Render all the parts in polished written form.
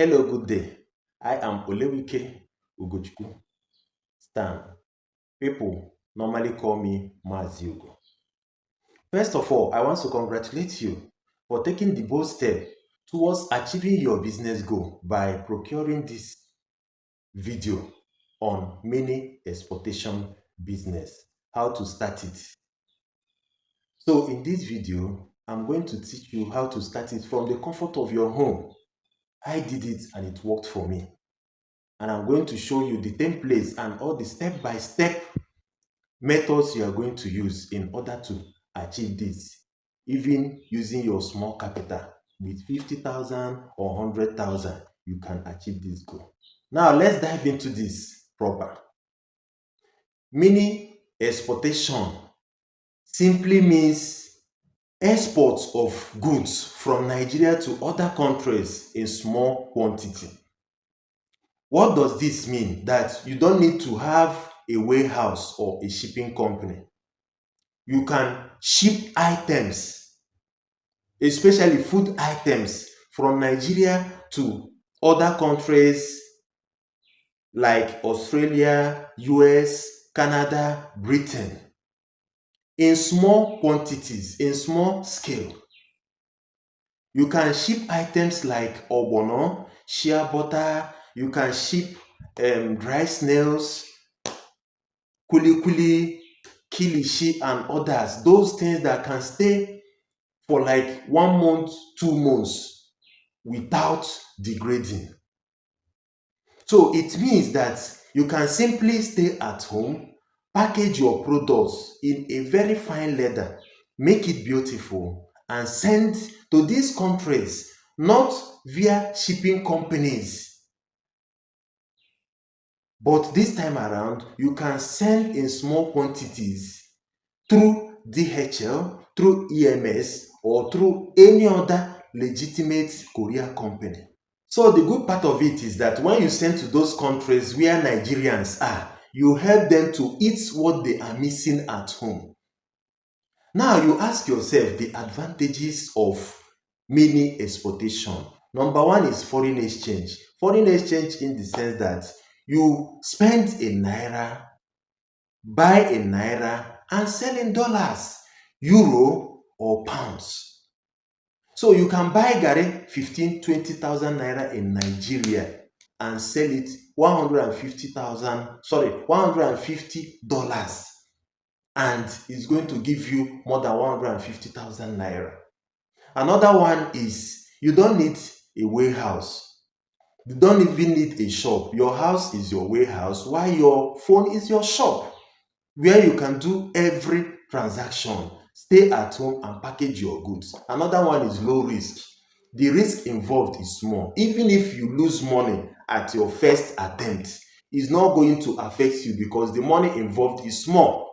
Hello, good day. I am Olewike Ugochukwu Stan. People normally call me Mazi Ugo. First of all, I want to congratulate you for taking the bold step towards achieving your business goal by procuring this video on mini exportation business, how to start it. So in this video, I'm going to teach you how to start it from the comfort of your home. I did it and it worked for me. And I'm going to show you the templates and all the step-by-step methods you are going to use in order to achieve this, even using your small capital. With 50,000 or 100,000, you can achieve this goal. Now, let's dive into this proper. Mini exportation simply means exports of goods from Nigeria to other countries in small quantity. What does this mean? That you don't need to have a warehouse or a shipping company. You can ship items, especially food items, from Nigeria to other countries like Australia, US, Canada, Britain, in small quantities, in small scale. You can ship items like ogbono, shea butter. You can ship dry snails, kuli, kilishi, and others. Those things that can stay for like 1 month, 2 months without degrading. So it means that you can simply stay at home, package your products in a very fine leather, make it beautiful, and send to these countries, not via shipping companies. But this time around, you can send in small quantities through DHL, through EMS, or through any other legitimate courier company. So the good part of it is that when you send to those countries where Nigerians are, you help them to eat what they are missing at home. Now you ask yourself the advantages of mini exportation. Number one is foreign exchange. Foreign exchange in the sense that you spend in naira, buy in naira, and sell in dollars, euro, or pounds. So you can buy garri 15, 20,000 naira in Nigeria and sell it 150 dollars, and it's going to give you more than 150,000 naira. Another one is you don't need a warehouse. You don't even need a shop. Your house is your warehouse, while your phone is your shop, where you can do every transaction. Stay at home and package your goods. Another one is low risk. The risk involved is small. Even if you lose money at your first attempt, it's not going to affect you because the money involved is small.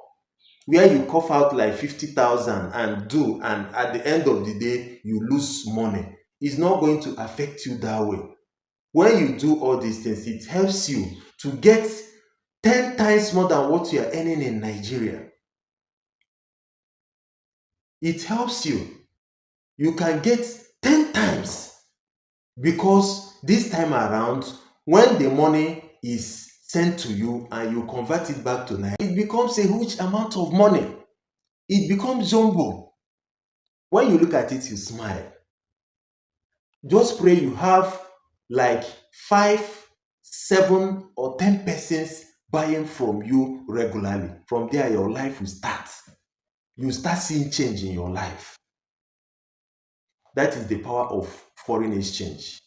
Where you cough out like 50,000 and at the end of the day, you lose money. It's not going to affect you that way. When you do all these things, it helps you to get 10 times more than what you are earning in Nigeria. It helps you. You can get 10 times because this time around, when the money is sent to you and you convert it back to Naira, it becomes a huge amount of money. It becomes jumbo. When you look at it, you smile. Just pray you have like 5, 7, or 10 persons buying from you regularly. From there, your life will start. You start seeing change in your life. That is the power of foreign exchange.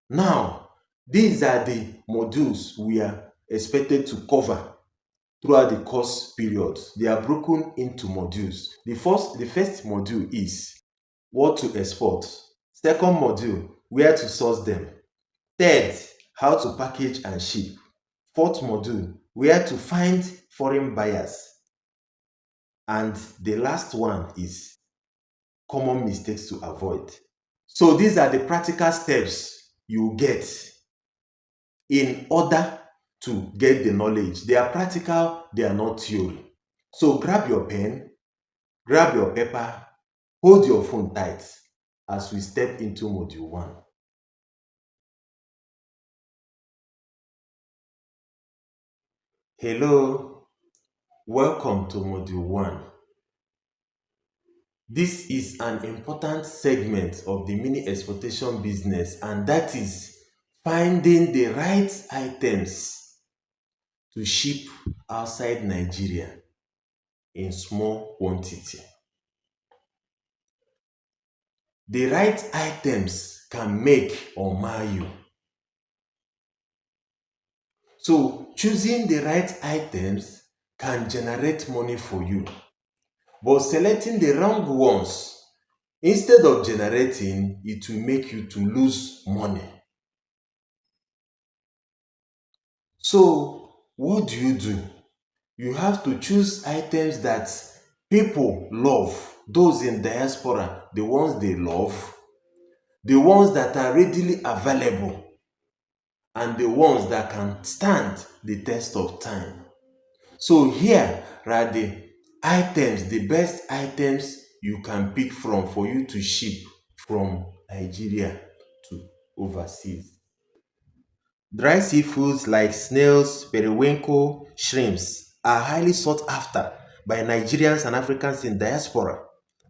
Now, these are the modules we are expected to cover throughout the course period. They are broken into modules. The first module is what to export. Second module, where to source them. Third, how to package and ship. Fourth module, where to find foreign buyers. And the last one is common mistakes to avoid. So these are the practical steps you get in order to get the knowledge. They are practical, they are not theory. So grab your pen, grab your paper, hold your phone tight as we step into module 1. Hello, welcome to Module 1. This is an important segment of the mini exportation business, and that is finding the right items to ship outside Nigeria in small quantity. The right items can make or mar you. So, choosing the right items can generate money for you, but selecting the wrong ones, instead of generating, it will make you to lose money. So, what do? You have to choose items that people love, those in diaspora, the ones they love, the ones that are readily available, and the ones that can stand the test of time. So here are the best items you can pick from for you to ship from Nigeria to overseas. Dry seafoods like snails, periwinkle, shrimps are highly sought after by Nigerians and Africans in diaspora.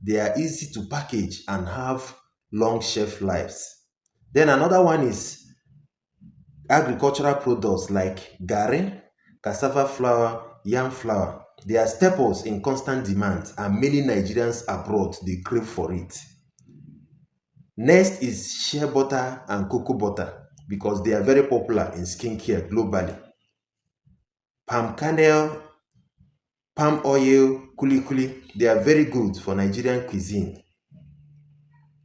They are easy to package and have long shelf lives. Then another one is agricultural products like garri, cassava flour, yam flour. They are staples in constant demand, and many Nigerians abroad they crave for it. Next is shea butter and cocoa butter because they are very popular in skincare globally. Palm kernel, palm oil, kuli, they are very good for Nigerian cuisine.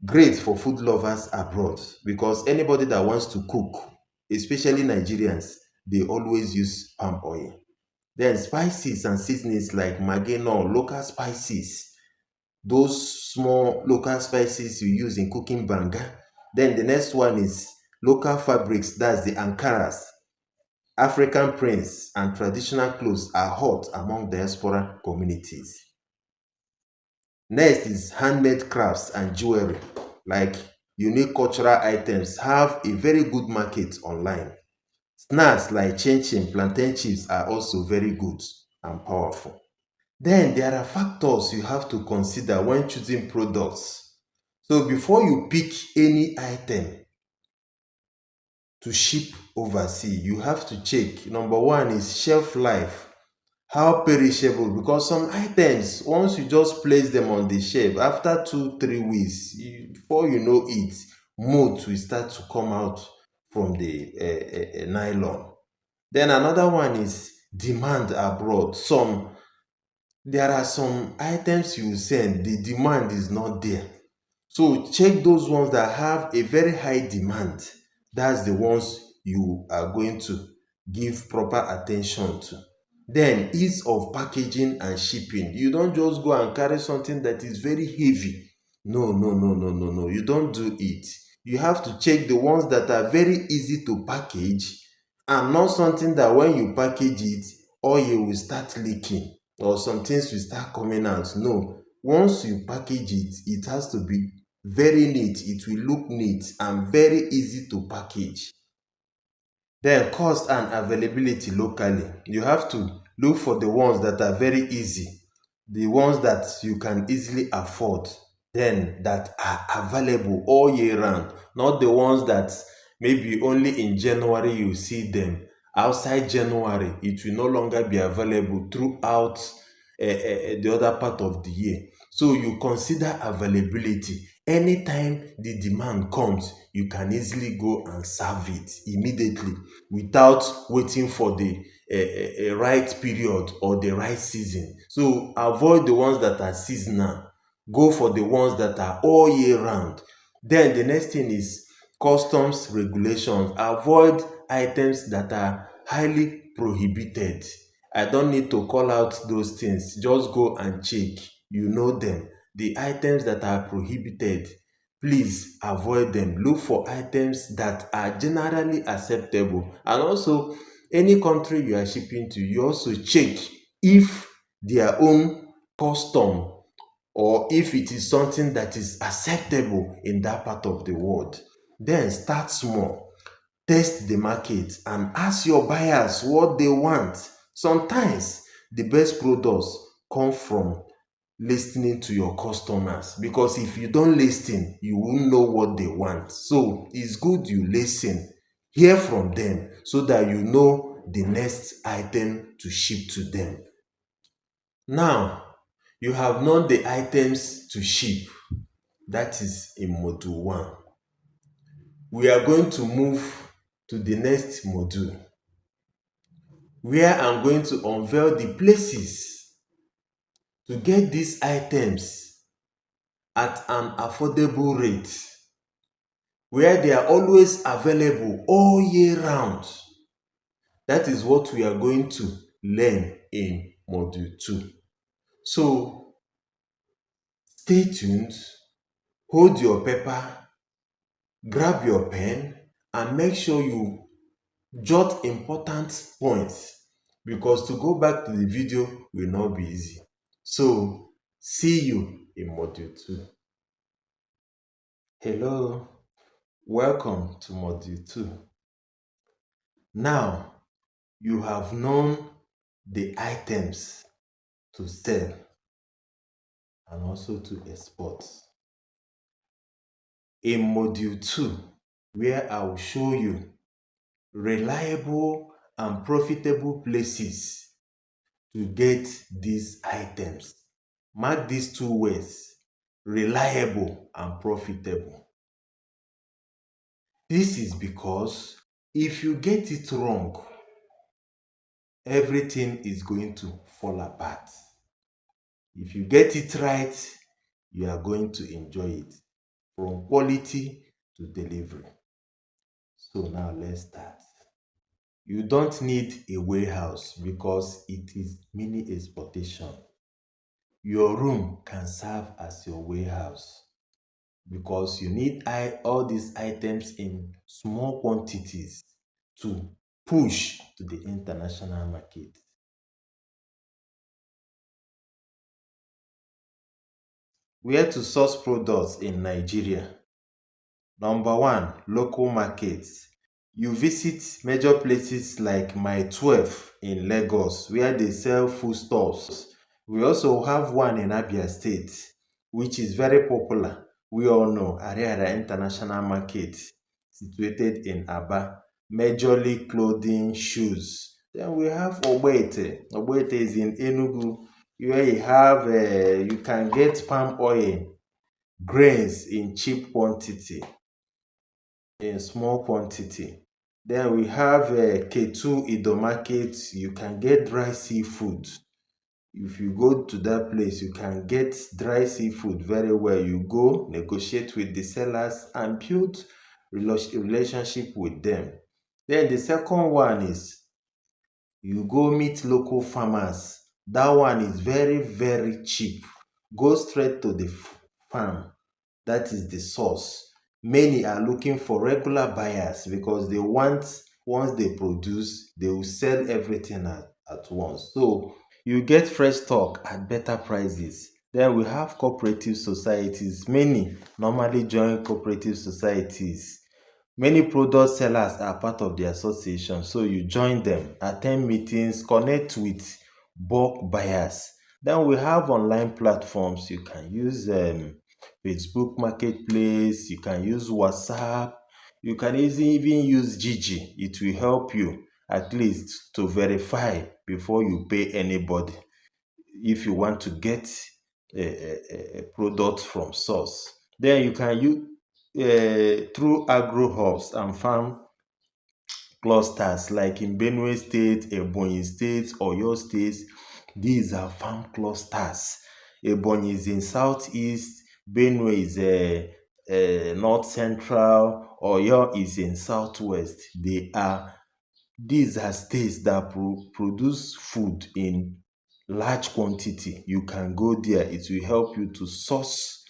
Great for food lovers abroad because anybody that wants to cook, especially Nigerians, they always use palm oil. Then spices and seasonings like maggi, local spices, those small local spices you use in cooking banga. Then the next one is local fabrics, that's the Ankaras. African prints and traditional clothes are hot among diaspora communities. Next is handmade crafts and jewelry, like unique cultural items have a very good market online. Snacks like chin plantain chips are also very good and powerful. Then there are factors you have to consider when choosing products. So before you pick any item to ship overseas, you have to check. Number one is shelf life. How perishable? Because some items, once you just place them on the shelf, after 2-3 weeks, before you know it, mold will start to come out from the nylon. Then another one is demand abroad. There are some items you send, the demand is not there. So check those ones that have a very high demand. That's the ones you are going to give proper attention to. Then ease of packaging and shipping. You don't just go and carry something that is very heavy. No. You don't do it. You have to check the ones that are very easy to package and not something that when you package it, oil will start leaking or some things will start coming out. No. Once you package it, it has to be very neat. It will look neat and very easy to package. Then cost and availability locally. You have to look for the ones that are very easy, the ones that you can easily afford, then that are available all year round, not the ones that maybe only in January you see them. Outside January, it will no longer be available throughout the other part of the year. So you consider availability. Anytime the demand comes, you can easily go and serve it immediately without waiting for the right period or the right season. So avoid the ones that are seasonal. Go for the ones that are all year round. Then the next thing is customs regulations. Avoid items that are highly prohibited. I don't need to call out those things. Just go and check. You know them. The items that are prohibited, please avoid them. Look for items that are generally acceptable. And also, any country you are shipping to, you also check if their own custom or if it is something that is acceptable in that part of the world. Then start small. Test the market and ask your buyers what they want. Sometimes the best products come from listening to your customers, because if you don't listen, you won't know what they want. So it's good you listen, hear from them, so that you know the next item to ship to them. Now, you have known the items to ship. That is in module 1. We are going to move to the next module, where I'm going to unveil the places to get these items at an affordable rate, where they are always available all year round. That is what we are going to learn in module 2. So stay tuned, hold your paper, grab your pen, and make sure you jot important points, because to go back to the video will not be easy. So see you in module 2. Hello, welcome to module 2. Now you have known the items to sell and also to export. In module 2, where I will show you reliable and profitable places to get these items. Mark these two words: reliable and profitable. This is because if you get it wrong, everything is going to fall apart. If you get it right, you are going to enjoy it, from quality to delivery. So now let's start. You don't need a warehouse because it is mini exportation. Your room can serve as your warehouse, because you need all these items in small quantities to push to the international market. Where to source products in Nigeria? Number 1, local markets. You visit major places like Mile 12 in Lagos, where they sell foodstuffs. We also have one in Abia State, which is very popular. We all know Ariara International Market, situated in Aba, majorly clothing, shoes. Then we have Ogbete. Ogbete is in Enugu, where you can get palm oil, grains in cheap quantity, in small quantity. Then we have Ketu Ido Market. You can get dry seafood. If you go to that place, you can get dry seafood very well. You go negotiate with the sellers and build relationship with them. Then the second one is you go meet local farmers. That one is very, very cheap. Go straight to the farm. That is the source. Many are looking for regular buyers, because they want, once they produce, they will sell everything at once. So you get fresh stock at better prices. Then we have cooperative societies. Many normally join cooperative societies. Many product sellers are part of the association, so you join them, attend meetings, connect with bulk buyers. Then we have online platforms. You can use Facebook Marketplace, you can use WhatsApp, you can even use Gigi. It will help you at least to verify before you pay anybody, if you want to get a product from source. Then you can use through agro hubs and farm clusters, like in Benue State, Ebonyi State, Oyo State. These are farm clusters. Ebonyi is in southeast, Benue is north central, Oyo is in southwest. These are states that produce food in large quantity. You can go there. It will help you to source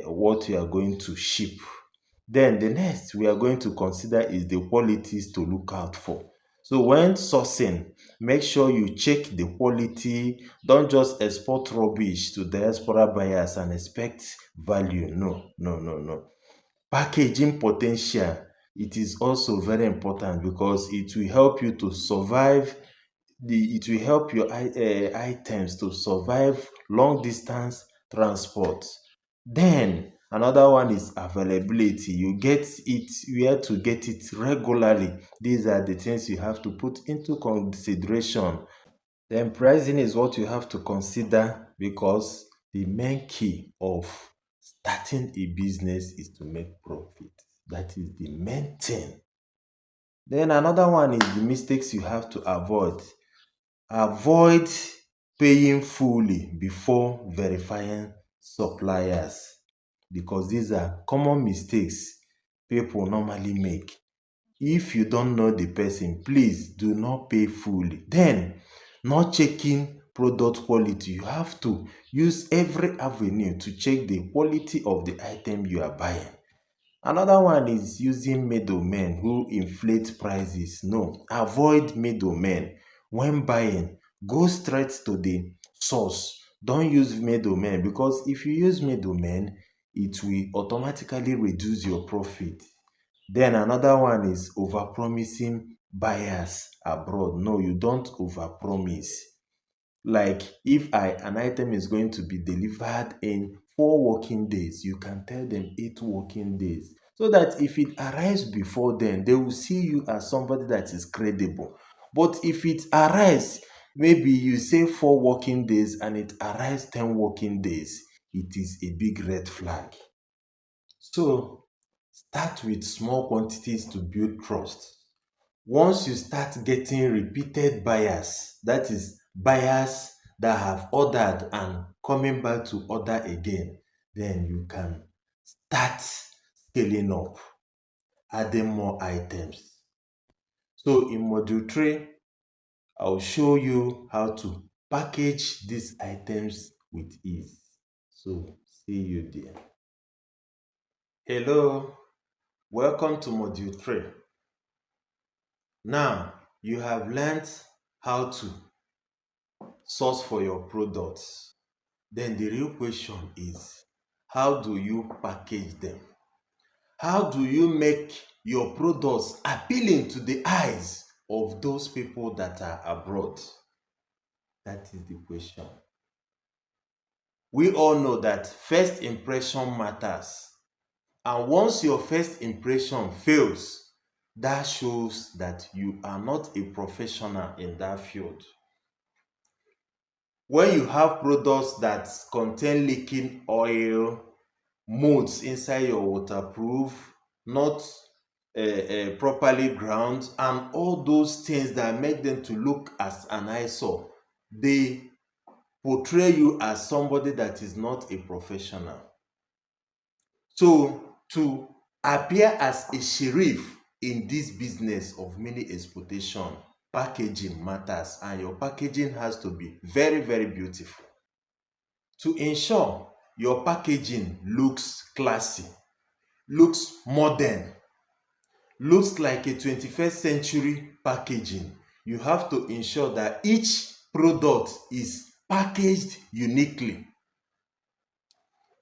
what you are going to ship. Then the next we are going to consider is the qualities to look out for. So when sourcing, make sure you check the quality. Don't just export rubbish to diaspora buyers and expect value. No, no, no, no. Packaging potential. It is also very important, because it will help you to survive it will help your items to survive long distance transport. Then another one is availability. You get it where to get it regularly. These are the things you have to put into consideration. Then pricing is what you have to consider, because the main key of starting a business is to make profit. That is the main thing. Then another one is the mistakes you have to avoid. Avoid paying fully before verifying suppliers, because these are common mistakes people normally make. If you don't know the person, please do not pay fully. Then, not checking product quality. You have to use every avenue to check the quality of the item you are buying. Another one is using middlemen who inflate prices. No, avoid middlemen. When buying, go straight to the source. Don't use middlemen, because if you use middlemen, it will automatically reduce your profit. Then another one is overpromising buyers abroad. No, you don't overpromise. Like if an item is going to be delivered in 4 working days, you can tell them 8 working days. So that if it arrives before then, they will see you as somebody that is credible. But if it arrives, maybe you say 4 working days and it arrives 10 working days, it is a big red flag. So start with small quantities to build trust. Once you start getting repeated buyers, that is buyers that have ordered and coming back to order again, then you can start scaling up, adding more items. So in module 3, I'll show you how to package these items with ease. So see you there. Hello, welcome to module 3. Now you have learned how to source for your products. Then the real question is, how do you package them? How do you make your products appealing to the eyes of those people that are abroad? That is the question. We all know that first impression matters. And once your first impression fails, that shows that you are not a professional in that field. When you have products that contain leaking oil, molds inside your waterproof, not properly ground, and all those things that make them to look as an eyesore, they portray you as somebody that is not a professional. So to appear as a sheriff in this business of mini exportation, packaging matters, and your packaging has to be very, very beautiful. To ensure your packaging looks classy, looks modern, looks like a 21st century packaging, you have to ensure that each product is packaged uniquely.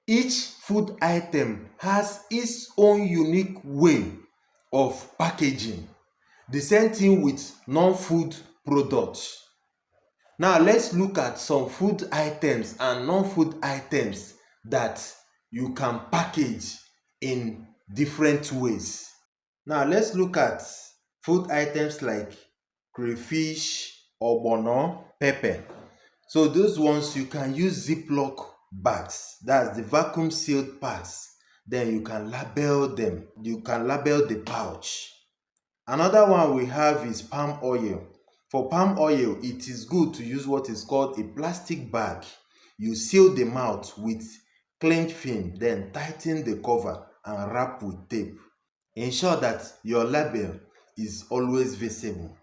Each food item has its own unique way of packaging. The same thing with non-food products. Now let's look at some food items and non-food items that you can package in different ways. Now let's look at food items like crayfish, ogbono, pepper. So those ones you can use Ziploc bags, that's the vacuum sealed bags. Then you can label them. You can label the pouch. Another one we have is palm oil. For palm oil, it is good to use what is called a plastic bag. You seal the mouth with cling film, then tighten the cover and wrap with tape. Ensure that your label is always visible.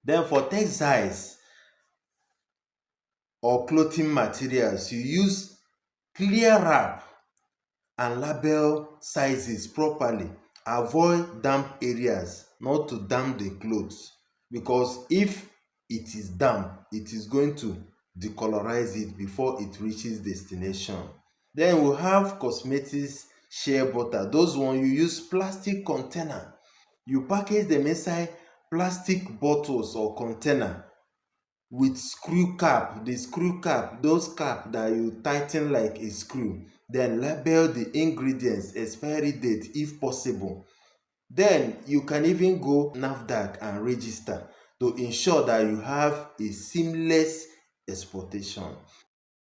Then for textiles or clothing materials, you use clear wrap and label sizes properly. Avoid damp areas, not to damp the clothes, because if it is damp, it is going to decolorize it before it reaches destination. Then we have cosmetics shea butter. Those ones you use plastic container. You package them inside plastic bottles or container. with screw cap, the screw cap, those cap that you tighten like a screw. Then label the ingredients, expiry date if possible. Then you can even go NAFDAC and register to ensure that you have a seamless exportation.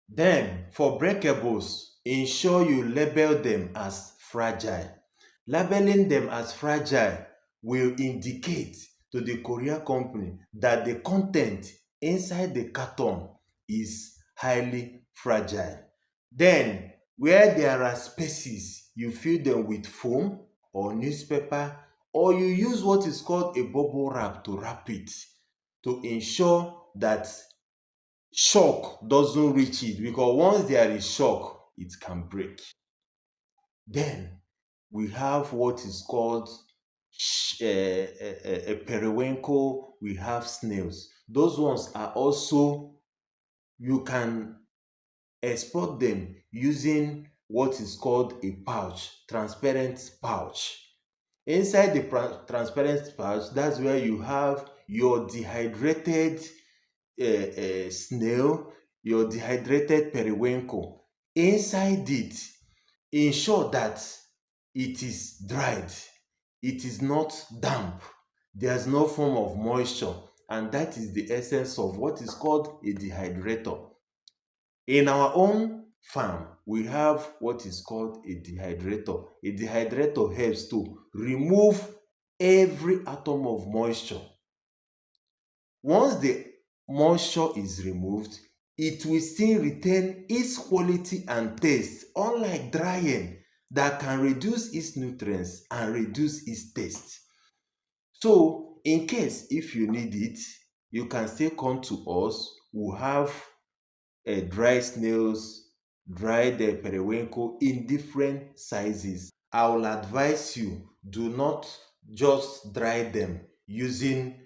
Then for breakables, ensure you label them as fragile. Labeling them as fragile will indicate to the courier company that the content inside the carton is highly fragile. Then where there are spaces, you fill them with foam or newspaper, or you use what is called a bubble wrap to wrap it to ensure that shock doesn't reach it, because once there is shock, it can break. Then we have what is called a periwinkle, we have snails. Those ones are also, you can export them using what is called a pouch, transparent pouch. Inside the transparent pouch, that's where you have your dehydrated snail, your dehydrated periwinkle. Inside it, ensure that it is dried, it is not damp, there's no form of moisture, and that is the essence of what is called a dehydrator. In our own farm, we have what is called a dehydrator. A dehydrator helps to remove every atom of moisture. Once the moisture is removed, it will still retain its quality and taste, unlike drying that can reduce its nutrients and reduce its taste. So, in case if you need it, you can still come to us. We have dry snails, dried periwinkle in different sizes. I will advise you, do not just dry them using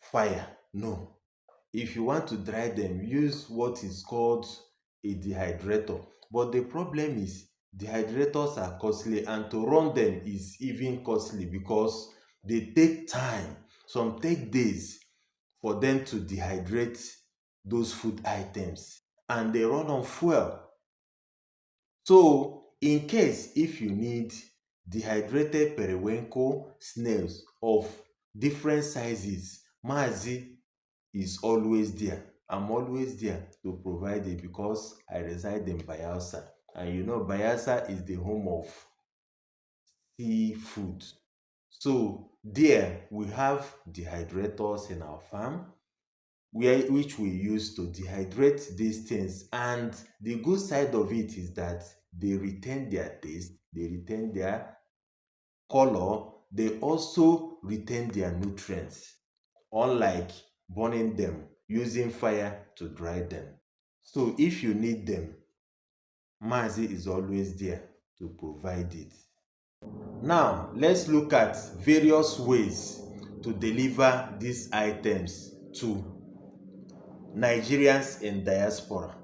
fire. No. If you want to dry them, use what is called a dehydrator. But the problem is dehydrators are costly, and to run them is even costly because they take time. Some take days for them to dehydrate those food items, and they run on fuel. So in case if you need dehydrated periwinkle snails of different sizes, Mazi is always there. I'm always there to provide it because I reside in Bayelsa. And you know, Bayelsa is the home of seafood. So there we have dehydrators in our farm which we use to dehydrate these things. And the good side of it is that they retain their taste, they retain their color, they also retain their nutrients, unlike burning them using fire to dry them. So if you need them, Mazi is always there to provide it. Now let's look at various ways to deliver these items to Nigerians in diaspora.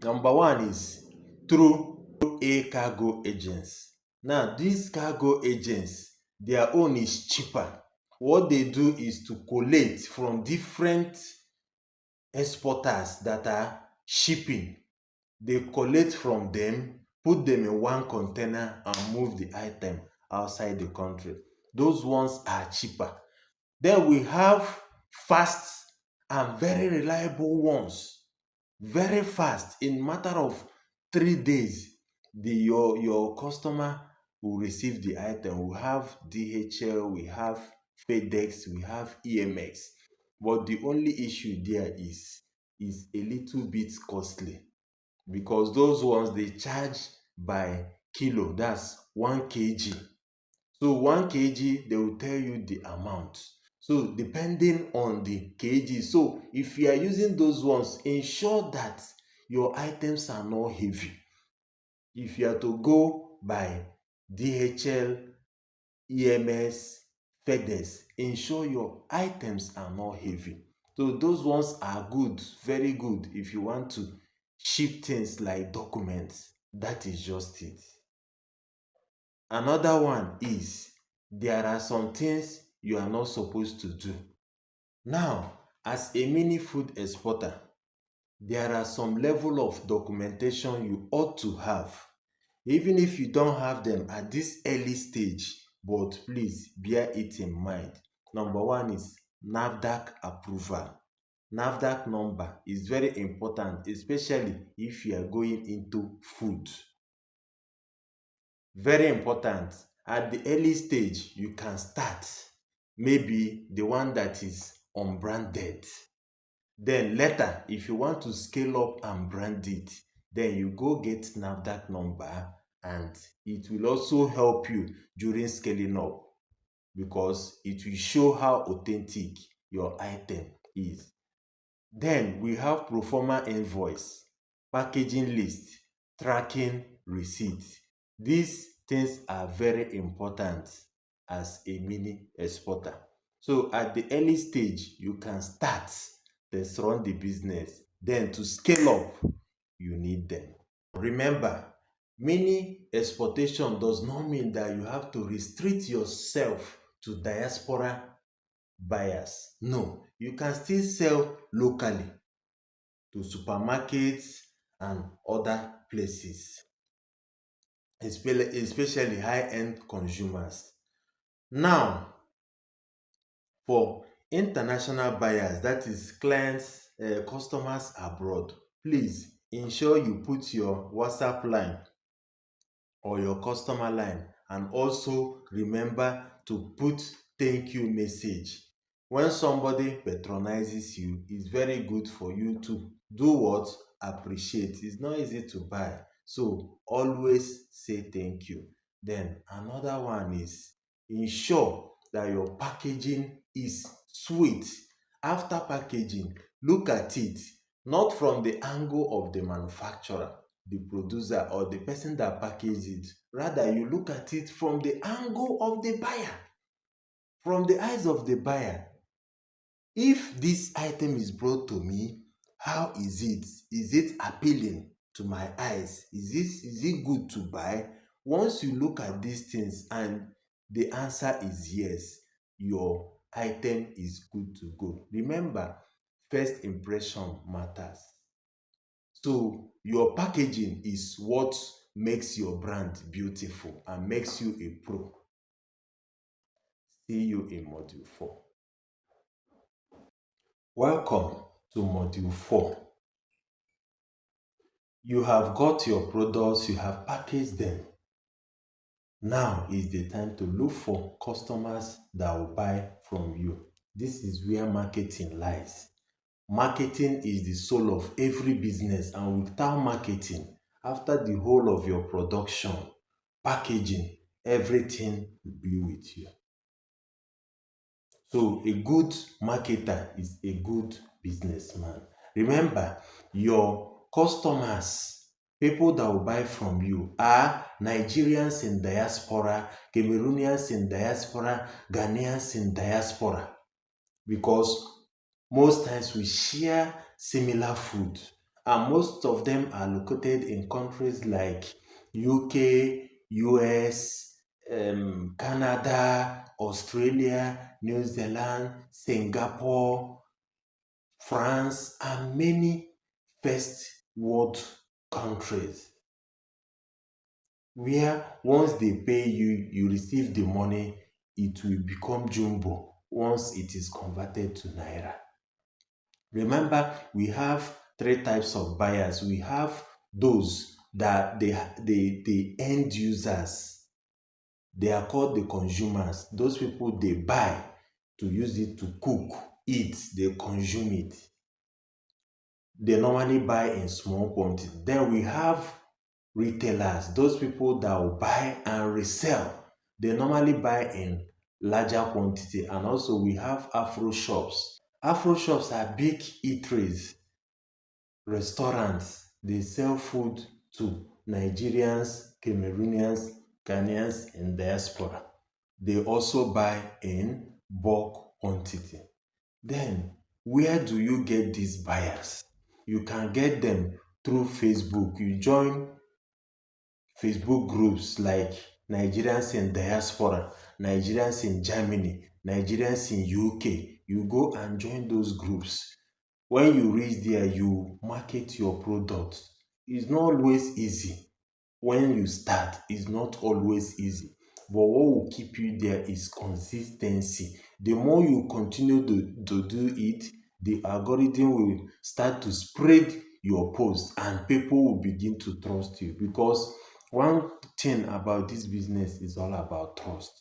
Number one is through a cargo agents. Now these cargo agents, their own is cheaper. What they do is to collate from different exporters that are shipping. They collect from them, put them in one container and move the item outside the country. Those ones are cheaper. Then we have fast and very reliable ones. Very fast, in matter of 3 days, your customer will receive the item. We have DHL, we have FedEx, we have EMX. But the only issue there is a little bit costly, because those ones they charge by kilo, that's 1 kg. So 1 kg, they will tell you the amount. So depending on the kg, so if you are using those ones, ensure that your items are not heavy. If you are to go by DHL, EMS, FedEx, ensure your items are not heavy. So those ones are good, very good if you want to ship things like documents. That is just it. Another one is there are some things you are not supposed to do. Now, As a mini food exporter, there are some level of documentation you ought to have, even if you don't have them at this early stage, but please bear it in mind. Number one is NAFDAC approval. NAFDAC number is very important, especially if you are going into food. Very important. At the early stage, you can start maybe the one that is unbranded. Then later, if you want to scale up and brand it, then you go get NAFDAC number, and it will also help you during scaling up because it will show how authentic your item is. Then we have proforma invoice, packaging list, tracking receipt. These things are very important as a mini exporter. So at the early stage, you can start, let's run the business. Then to scale up, you need them. Remember, mini exportation does not mean that you have to restrict yourself to diaspora buyers. No, you can still sell locally to supermarkets and other places, especially high-end consumers. Now, for international buyers, that is clients, customers abroad, please ensure you put your WhatsApp line or your customer line, and also remember to put thank you message. When somebody patronizes you, it's very good for you to do what? Appreciate. It's not easy to buy, so always say thank you. Then another one is ensure that your packaging is sweet. After packaging, look at it not from the angle of the manufacturer, the producer, or the person that packaged it. Rather, you look at it from the angle of the buyer, from the eyes of the buyer. If this item is brought to me, how is it? Is it appealing to my eyes? Is it good to buy? Once you look at these things and the answer is yes, your item is good to go. Remember, first impression matters. So your packaging is what makes your brand beautiful and makes you a pro. See you in module 4. Welcome to module 4. You have got your products, you have packaged them. Now is the time to look for customers that will buy from you. This is where marketing lies. Marketing is the soul of every business, and without marketing, after the whole of your production, packaging, everything will be with you. So a good marketer is a good businessman. Remember, your customers, people that will buy from you, are Nigerians in diaspora, Cameroonians in diaspora, Ghanaians in diaspora, because most times we share similar food, and most of them are located in countries like UK, US, Canada, Australia, New Zealand, Singapore, France, and many first world countries, where once they pay you, you receive the money, it will become jumbo once it is converted to naira. Remember, we have three types of buyers. We have those that the end users. They are called the consumers. Those people, they buy to use it to cook, eat, they consume it. They normally buy in small quantity. Then we have retailers, those people that will buy and resell. They normally buy in larger quantity. And also we have Afro shops. Afro shops are big eateries, restaurants. They sell food to Nigerians, Cameroonians, Ghanaians in diaspora. They also buy in bulk quantity. Then, where do you get these buyers? You can get them through Facebook. You join Facebook groups like Nigerians in diaspora, Nigerians in Germany, Nigerians in UK. You go and join those groups. When you reach there, you market your product. It's not always easy. When you start, it's not always easy. But what will keep you there is consistency. The more you continue to do it, the algorithm will start to spread your post and people will begin to trust you, because one thing about this business is all about trust.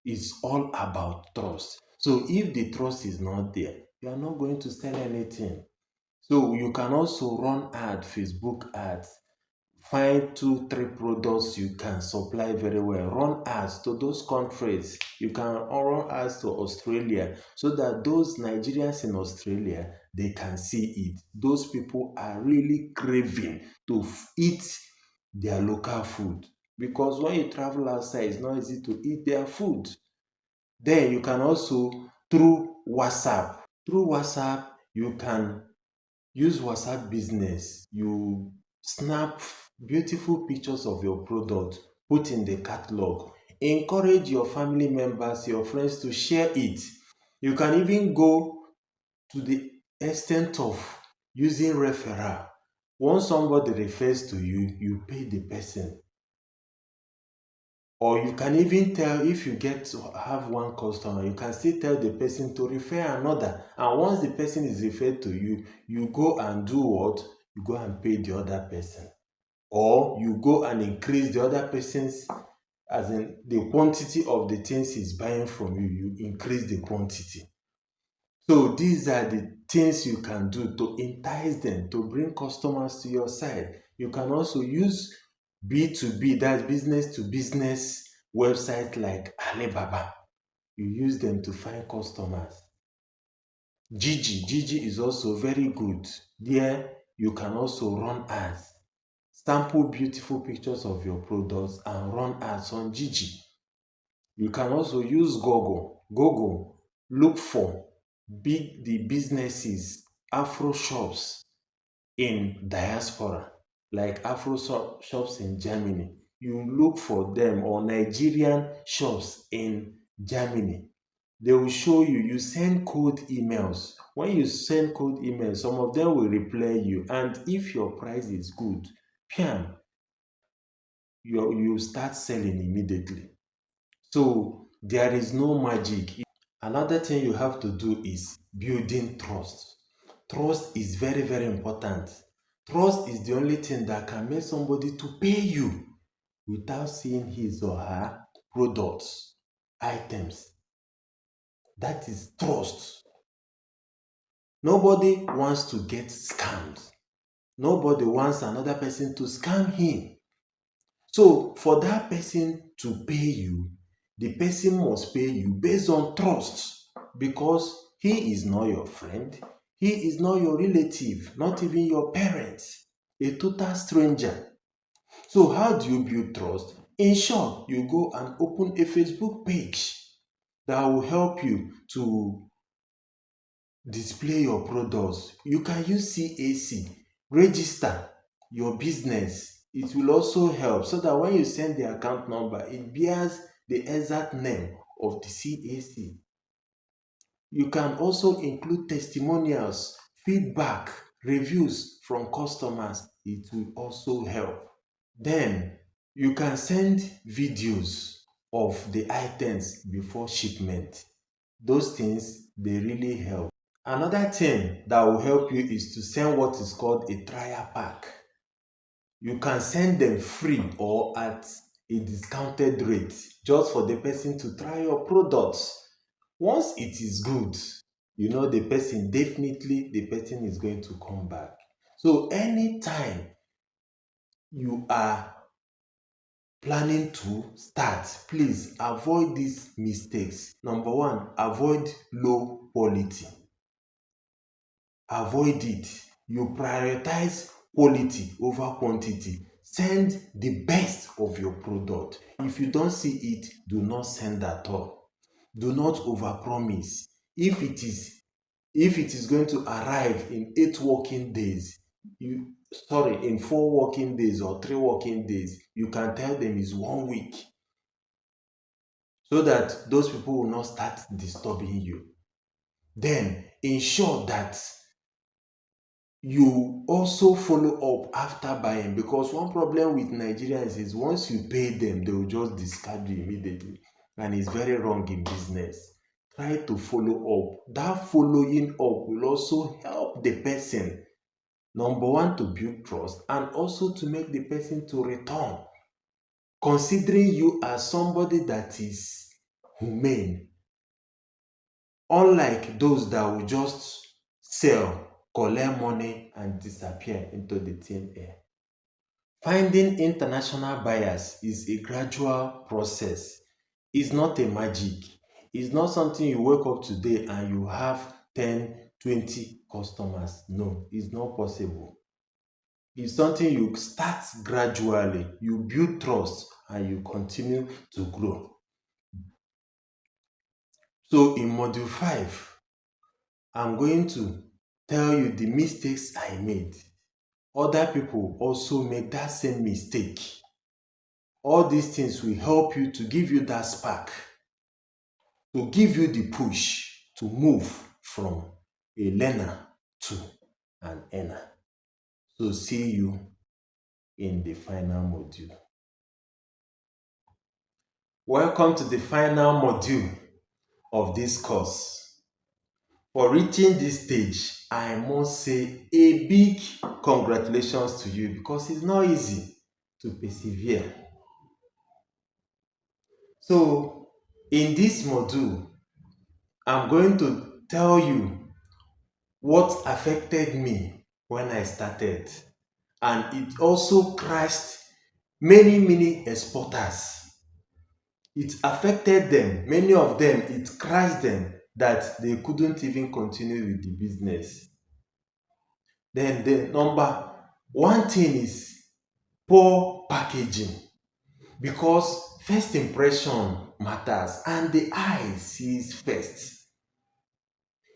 It's all about trust. So if the trust is not there, you are not going to sell anything. So you can also run Facebook ads. Find two, three products you can supply very well. Run ads to those countries. You can run ads to Australia so that those Nigerians in Australia, they can see it. Those people are really craving to eat their local food, because when you travel outside, it's not easy to eat their food. Then you can also through WhatsApp. Through WhatsApp, you can use WhatsApp business. You snap beautiful pictures of your product, put in the catalog. Encourage your family members, your friends to share it. You can even go to the extent of using referral. Once somebody refers to you, you pay the person. Or you can even tell, if you get to have one customer, you can still tell the person to refer another. And once the person is referred to you, you go and do what? You go and pay the other person. Or you go and increase the other person's, as in the quantity of the things he's buying from you, you increase the quantity. So these are the things you can do to entice them, to bring customers to your side. You can also use B2B, that's business to business website like Alibaba. You use them to find customers. Gigi is also very good. There you can also run ads. Sample beautiful pictures of your products and run ads on Gigi. You can also use Google. Google, look for the businesses, Afro shops in diaspora, like shops in Germany. You look for them, or Nigerian shops in Germany. They will show you. You send code emails. When you send code emails, some of them will reply you. And if your price is good, piam, you start selling immediately. So there is no magic. Another thing you have to do is building trust. Trust is very, very important. Trust is the only thing that can make somebody to pay you without seeing his or her products, items. That is trust. Nobody wants to get scammed. Nobody wants another person to scam him. So for that person to pay you, the person must pay you based on trust, because he is not your friend, he is not your relative, not even your parents, a total stranger. So how do you build trust? In short, you go and open a Facebook page that will help you to display your products. You can use CAC, register your business. It will also help so that when you send the account number, it bears the exact name of the CAC. You can also include testimonials, feedback, reviews from customers. It will also help. Then you can send videos of the items before shipment. Those things, they really help. Another thing that will help you is to send what is called a trial pack. You can send them free or at a discounted rate, just for the person to try your products. Once it is good, you know the person is going to come back. So anytime you are planning to start, please avoid these mistakes. Number one, avoid low quality. Avoid it. You prioritize quality over quantity. Send the best of your product. If you don't see it, do not send at all. Do not overpromise. If it is going to arrive in 8 working days, in 4 working days or 3 working days, you can tell them it's 1 week. so that those people will not start disturbing you. Then ensure that you also follow up after buying, because one problem with Nigerians is once you pay them, they will just discard you immediately, and it's very wrong in business. Try to follow up. That following up will also help the person, number one, to build trust, and also to make the person to return, considering you as somebody that is humane, unlike those that will just sell, collect money, and disappear into the thin air. Finding international buyers is a gradual process. It's not a magic. It's not something you wake up today and you have 10, 20 customers. No, it's not possible. It's something you start gradually, you build trust, and you continue to grow. So in module 5, I'm going to tell you the mistakes I made. Other people also make that same mistake. All these things will help you to give you that spark, to give you the push to move from a learner to an earner. So see you in the final module. Welcome to the final module of this course. For reaching this stage, I must say a big congratulations to you, because it's not easy to persevere. So in this module, I'm going to tell you what affected me when I started, and it also crashed many exporters. It affected them, many of them, it crashed them that they couldn't even continue with the business. Then the number one thing is poor packaging, because first impression matters and the eye sees first.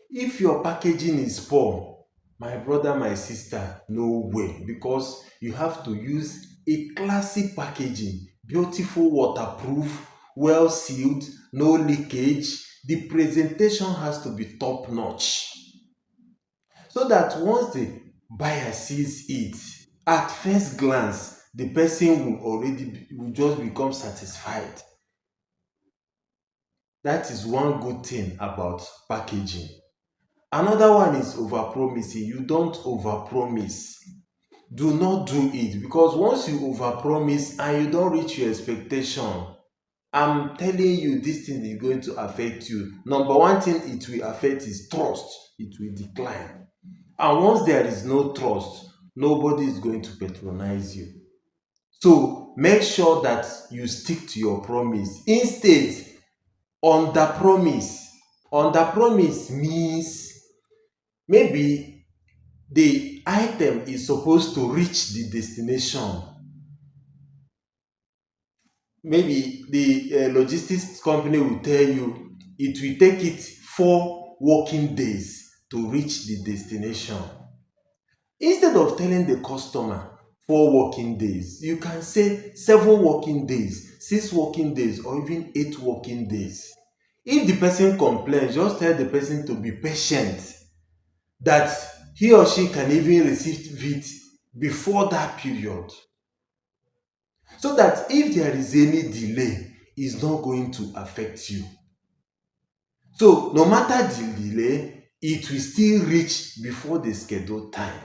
If your packaging is poor, my brother, my sister, no way, because you have to use a classic packaging, beautiful, waterproof, well sealed, no leakage. The presentation has to be top notch, so that once the buyer sees it, at first glance, the person will just become satisfied. That is one good thing about packaging. Another one is overpromising. You don't overpromise. Do not do it, because once you overpromise and you don't reach your expectation, I'm telling you, this thing is going to affect you. Number one thing it will affect is trust. It will decline. And once there is no trust, nobody is going to patronize you. So make sure that you stick to your promise. Instead, underpromise. Underpromise means maybe the item is supposed to reach the destination. Maybe the logistics company will tell you it will take it 4 working days to reach the destination. Instead of telling the customer 4 working days, you can say 7 working days, 6 working days, or even 8 working days. If the person complains, just tell the person to be patient, that he or she can even receive it before that period, so that if there is any delay, it's not going to affect you. So no matter the delay, it will still reach before the scheduled time,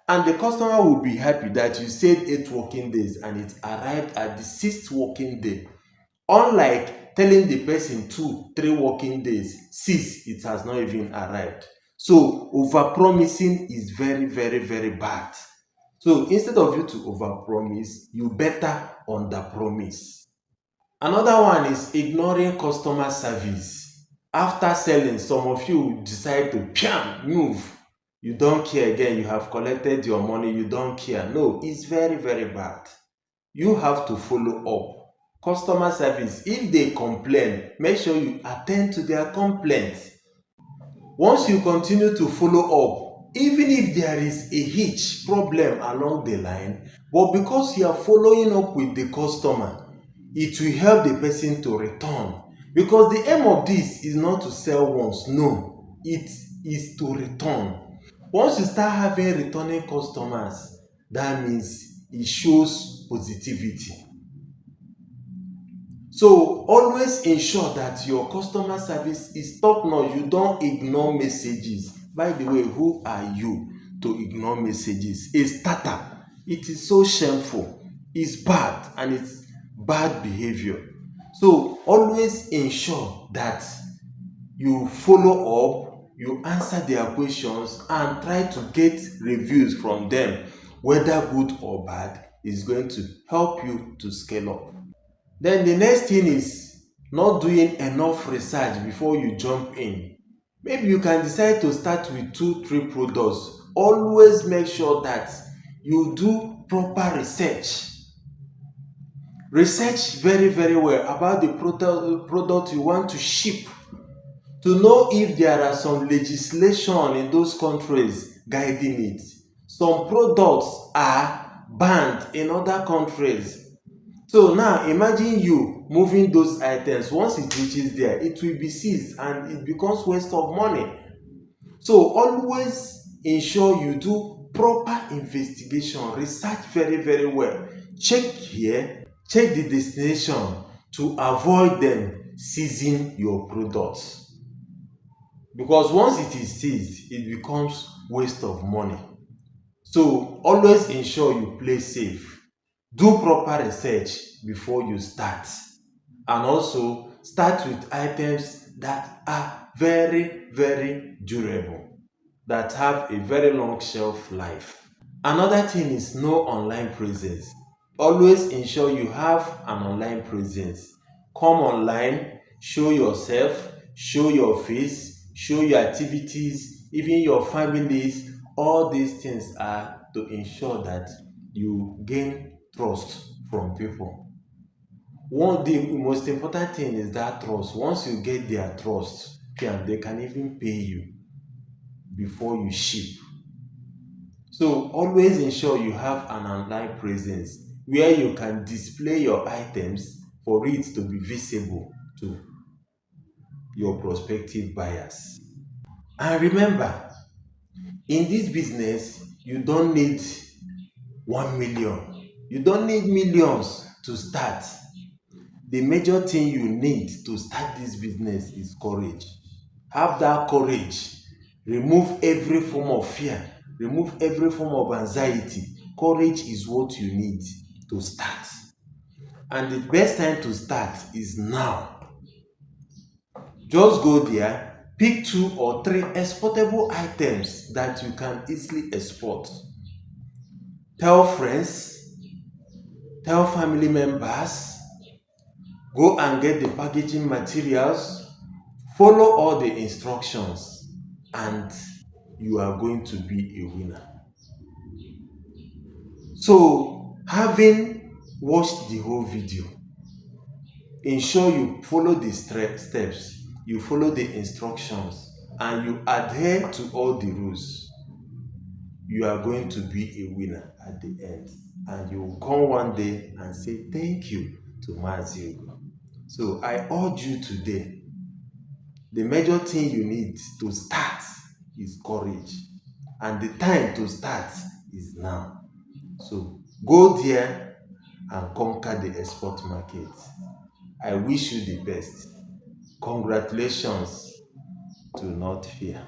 and the customer will be happy that you said 8 working days and it arrived at the 6th working day, unlike telling the person 2, 3 working days, 6, it has not even arrived. So overpromising is very bad. So instead of you to overpromise, you better underpromise. Another one is ignoring customer service. After selling, some of you decide to move. You don't care again. You have collected your money. You don't care. No, it's very bad. You have to follow up. Customer service, if they complain, make sure you attend to their complaints. Once you continue to follow up, even if there is a hitch problem along the line, but because you are following up with the customer, it will help the person to return, Because the aim of this is not to sell once, no, it is to return. Once you start having returning customers, that means it shows positivity. So always ensure that your customer service is top notch. You don't ignore messages. By the way, who are you to ignore messages? A starter, it is so shameful, it's bad, and it's bad behavior. So always ensure that you follow up, you answer their questions, and try to get reviews from them, whether good or bad, is going to help you to scale up. Then the next thing is not doing enough research before you jump in. Maybe you can decide to start with 2 3 products. Always make sure that you do proper research. Research very very well about the product you want to ship, to know if there are some legislation in those countries guiding it. Some products are banned in other countries. So now imagine you moving those items. Once it reaches there, it will be seized and it becomes waste of money. So always ensure you do proper investigation, research very very well. Check here, check the destination, to avoid them seizing your products. Because once it is seized, it becomes waste of money. So always ensure you play safe. Do proper research before you start. And also start with items that are very very durable, that have a very long shelf life. Another thing is no online presence. Always ensure you have an online presence. Come online, show yourself, show your face, show your activities, even your families. All these things are to ensure that you gain trust from people. The most important thing is that trust. Once you get their trust, they can even pay you before you ship. So always ensure you have an online presence where you can display your items for it to be visible to your prospective buyers. And remember, in this business, you don't need 1 million. You don't need millions to start. The major thing you need to start this business is courage. Have that courage. Remove every form of fear. Remove every form of anxiety. Courage is what you need to start. And the best time to start is now. Just go there, pick 2 or 3 exportable items that you can easily export. Tell friends, tell family members, go and get the packaging materials, follow all the instructions, and you are going to be a winner. So, having watched the whole video, ensure you follow the steps, you follow the instructions, and you adhere to all the rules. You are going to be a winner at the end, and you will come one day and say thank you to Maziogo. So I urge you today, the major thing you need to start is courage, and the time to start is now. So go there and conquer the export market. I wish you the best. Congratulations. Do not fear.